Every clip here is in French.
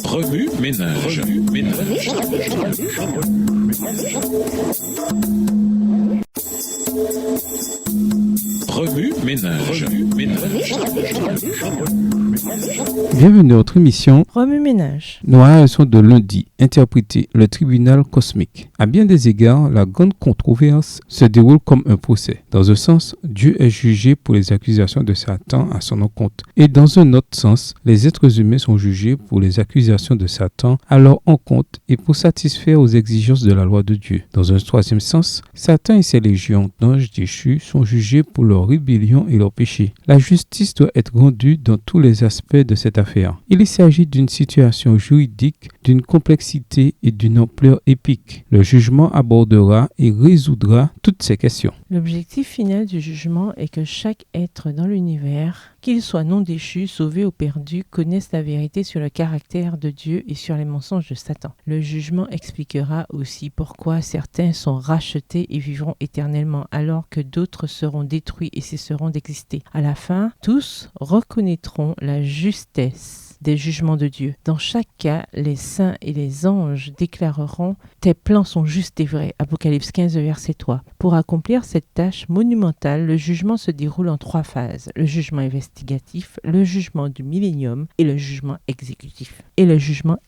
Remue ménage. Remue ménage. Bienvenue à notre émission Remue ménage. Noire leçon de lundi, interprétée le tribunal cosmique. À bien des égards, la grande controverse se déroule comme un procès. Dans un sens, Dieu est jugé pour les accusations de Satan à son encontre. Et dans un autre sens, les êtres humains sont jugés pour les accusations de Satan à leur encontre et pour satisfaire aux exigences de la loi de Dieu. Dans un troisième sens, Satan et ses légions d'anges déchus sont jugés pour leur rébellion et leur péché. La justice doit être rendue dans tous les aspects de cette affaire. Il s'agit d'une situation juridique d'une complexité et d'une ampleur épique. Le jugement abordera et résoudra toutes ces questions. L'objectif final du jugement est que chaque être dans l'univers, qu'il soit non déchu, sauvé ou perdu, connaisse la vérité sur le caractère de Dieu et sur les mensonges de Satan. Le jugement expliquera aussi pourquoi certains sont rachetés et vivront éternellement alors que d'autres seront détruits et cesseront d'exister. À la fin, tous reconnaîtront la justesse des jugements de Dieu. Dans chaque cas, les saints et les anges déclareront « Tes plans sont justes et vrais » Apocalypse 15, verset 3. Pour accomplir cette tâche monumentale, le jugement se déroule en 3 phases. Le jugement investigatif, le jugement du millénium et le jugement exécutif. Le jugement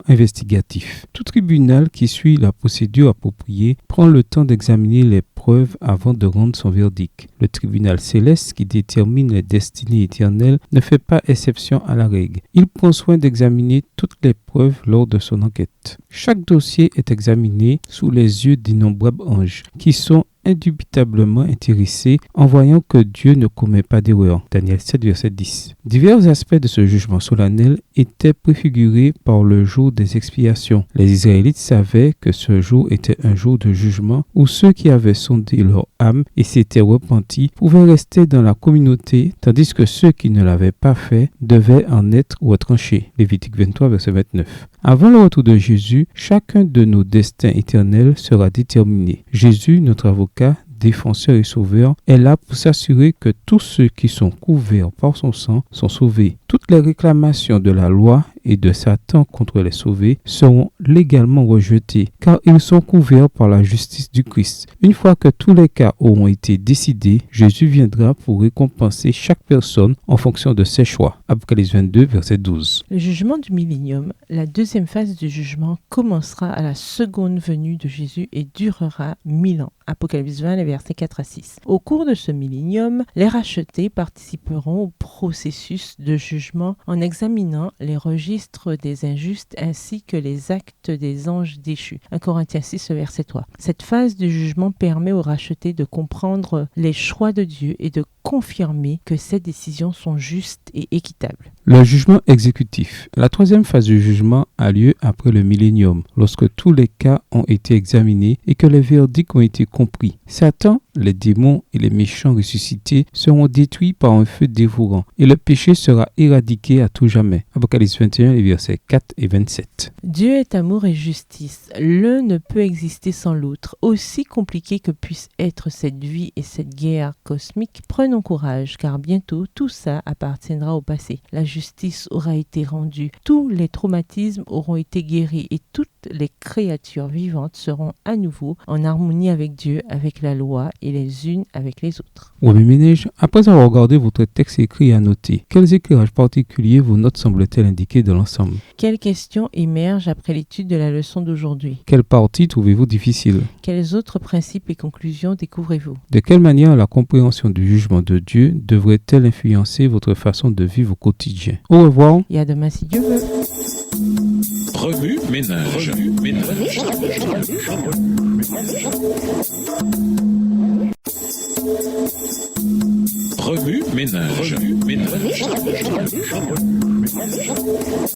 investigatif. Tout tribunal qui suit la procédure appropriée prend le temps d'examiner les preuves avant de rendre son verdict. Le tribunal céleste qui détermine les destinées éternelles ne fait pas exception à la règle. Il prend soin d'examiner toutes les preuves lors de son enquête. Chaque dossier est examiné sous les yeux d'innombrables anges qui sont indubitablement intéressés en voyant que Dieu ne commet pas d'erreur. Daniel 7, verset 10. Divers aspects de ce jugement solennel étaient préfigurés par le jour des expiations. Les Israélites savaient que ce jour était un jour de jugement où ceux qui avaient sondé leur âme et s'étaient repentis pouvaient rester dans la communauté, tandis que ceux qui ne l'avaient pas fait devaient en être retranchés. Lévitique 23, verset 29. Avant le retour de Jésus, chacun de nos destins éternels sera déterminé. Jésus, notre avocat, défenseur et sauveur, est là pour s'assurer que tous ceux qui sont couverts par son sang sont sauvés. Toutes les réclamations de la loi et de Satan contre les sauvés seront légalement rejetées, car ils sont couverts par la justice du Christ. Une fois que tous les cas auront été décidés, Jésus viendra pour récompenser chaque personne en fonction de ses choix. Apocalypse 22, verset 12. Le jugement du millénium, la deuxième phase du jugement, commencera à la seconde venue de Jésus et durera 1000 ans. Apocalypse 20, les versets 4 à 6. Au cours de ce millénium, les rachetés participeront au processus de jugement en examinant les registres des injustes ainsi que les actes des anges déchus. 1 Corinthiens 6, verset 3. Cette phase du jugement permet aux rachetés de comprendre les choix de Dieu et de confirmer que ces décisions sont justes et équitables. Le jugement exécutif. La troisième phase du jugement a lieu après le millénium, lorsque tous les cas ont été examinés et que les verdicts ont été compris. Satan, les démons et les méchants ressuscités seront détruits par un feu dévorant et le péché sera éradiqué à tout jamais. Apocalypse 21, les versets 4 et 27. Dieu est amour et justice. L'un ne peut exister sans l'autre. Aussi compliqué que puisse être cette vie et cette guerre cosmique, prenons courage, car bientôt tout ça appartiendra au passé. La justice aura été rendue, tous les traumatismes auront été guéris et toutes les créatures vivantes seront à nouveau en harmonie avec Dieu, avec la loi et les unes avec les autres. Remue ménage, après avoir regardé votre texte écrit et annoté, quels éclairages particuliers vos notes semblent-elles indiquer de l'ensemble? Quelles questions émergent après l'étude de la leçon d'aujourd'hui? Quelle partie trouvez-vous difficile? Quels autres principes et conclusions découvrez-vous? De quelle manière la compréhension du jugement de Dieu devrait-elle influencer votre façon de vivre au quotidien? Au revoir. Et à demain si Dieu veut. Remue ménage. Remue ménage.